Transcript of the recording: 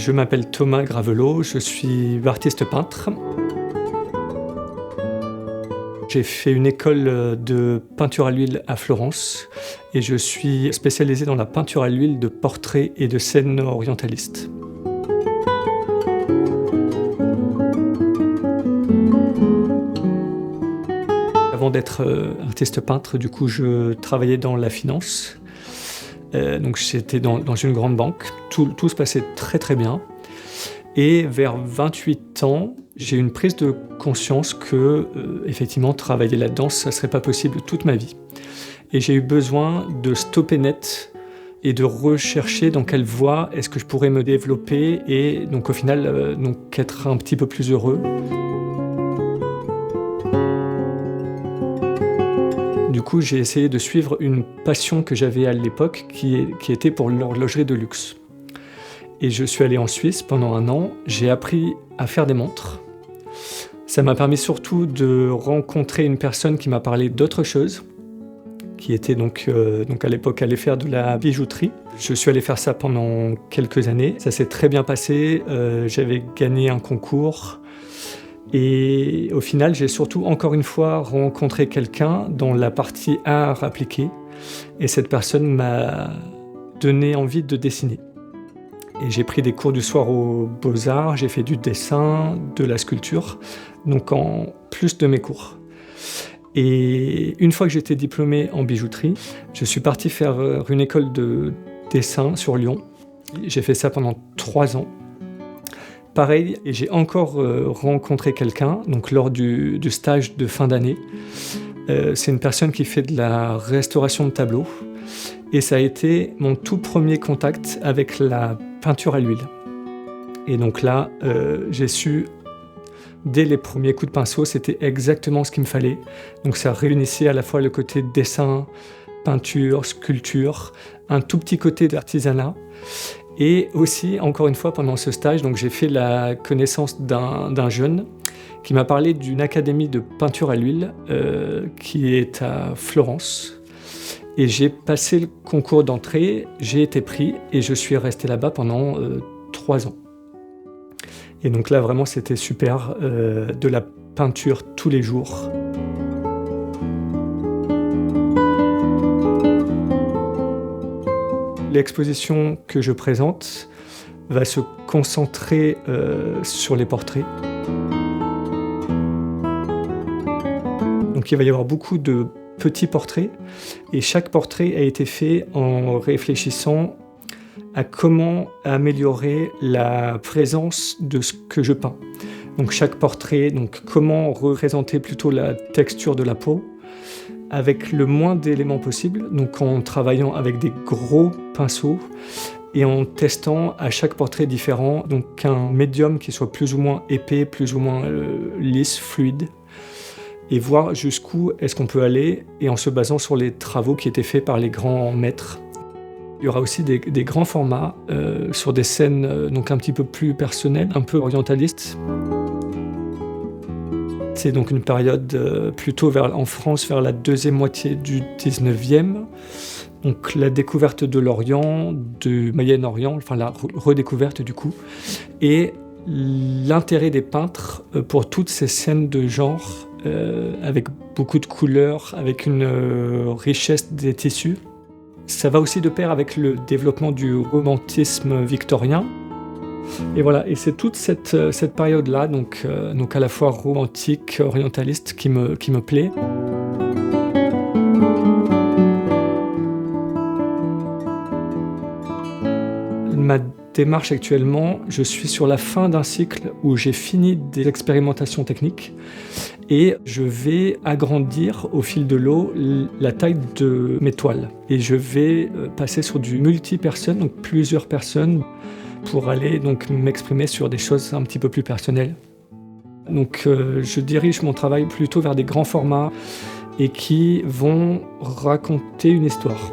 Je m'appelle Thomas Gravelot, je suis artiste peintre. J'ai fait une école de peinture à l'huile à Florence et je suis spécialisé dans la peinture à l'huile de portraits et de scènes orientalistes. Avant d'être artiste peintre, du coup, je travaillais dans la finance. Donc j'étais dans une grande banque. Tout se passait très très bien. Et vers 28 ans, j'ai eu une prise de conscience que, effectivement, travailler là-dedans, ça ne serait pas possible toute ma vie. Et j'ai eu besoin de stopper net et de rechercher dans quelle voie est-ce que je pourrais me développer et donc au final, être un petit peu plus heureux. Du coup, j'ai essayé de suivre une passion que j'avais à l'époque qui était pour l'horlogerie de luxe. Et je suis allé en Suisse pendant 1 an, j'ai appris à faire des montres. Ça m'a permis surtout de rencontrer une personne qui m'a parlé d'autre chose, qui était donc à l'époque allé faire de la bijouterie. Je suis allé faire ça pendant quelques années, ça s'est très bien passé, j'avais gagné un concours. Et au final, j'ai surtout encore une fois rencontré quelqu'un dans la partie art appliqué. Et cette personne m'a donné envie de dessiner. Et j'ai pris des cours du soir aux Beaux-Arts, j'ai fait du dessin, de la sculpture, donc en plus de mes cours. Et une fois que j'étais diplômé en bijouterie, je suis parti faire une école de dessin sur Lyon. J'ai fait ça pendant 3 ans. Pareil, et j'ai encore rencontré quelqu'un, donc lors du stage de fin d'année. C'est une personne qui fait de la restauration de tableaux. Et ça a été mon tout premier contact avec la peinture à l'huile. Et donc là, j'ai su, dès les premiers coups de pinceau, c'était exactement ce qu'il me fallait. Donc ça réunissait à la fois le côté dessin, peinture, sculpture, un tout petit côté d'artisanat. Et aussi, encore une fois, pendant ce stage, donc j'ai fait la connaissance d'un jeune qui m'a parlé d'une académie de peinture à l'huile qui est à Florence. Et j'ai passé le concours d'entrée, j'ai été pris et je suis resté là-bas pendant 3 ans. Et donc là, vraiment, c'était super, de la peinture tous les jours. L'exposition que je présente va se concentrer sur les portraits. Donc il va y avoir beaucoup de petits portraits et chaque portrait a été fait en réfléchissant à comment améliorer la présence de ce que je peins. Donc chaque portrait, donc comment représenter plutôt la texture de la peau avec le moins d'éléments possible, donc en travaillant avec des gros pinceaux et en testant à chaque portrait différent, donc un médium qui soit plus ou moins épais, plus ou moins lisse, fluide, et voir jusqu'où est-ce qu'on peut aller, et en se basant sur les travaux qui étaient faits par les grands maîtres. Il y aura aussi des grands formats sur des scènes donc un petit peu plus personnelles, un peu orientalistes. C'est donc une période plutôt en France vers la deuxième moitié du 19e. Donc la découverte de l'Orient, du Moyen-Orient, enfin la redécouverte du coup, et l'intérêt des peintres pour toutes ces scènes de genre avec beaucoup de couleurs, avec une richesse des tissus. Ça va aussi de pair avec le développement du romantisme victorien. Et voilà, et c'est toute cette période-là, donc à la fois romantique, orientaliste, qui me plaît. Ma démarche actuellement, je suis sur la fin d'un cycle où j'ai fini des expérimentations techniques et je vais agrandir au fil de l'eau la taille de mes toiles. Et je vais passer sur du multi-personnes, donc plusieurs personnes, pour aller donc m'exprimer sur des choses un petit peu plus personnelles. Donc je dirige mon travail plutôt vers des grands formats et qui vont raconter une histoire.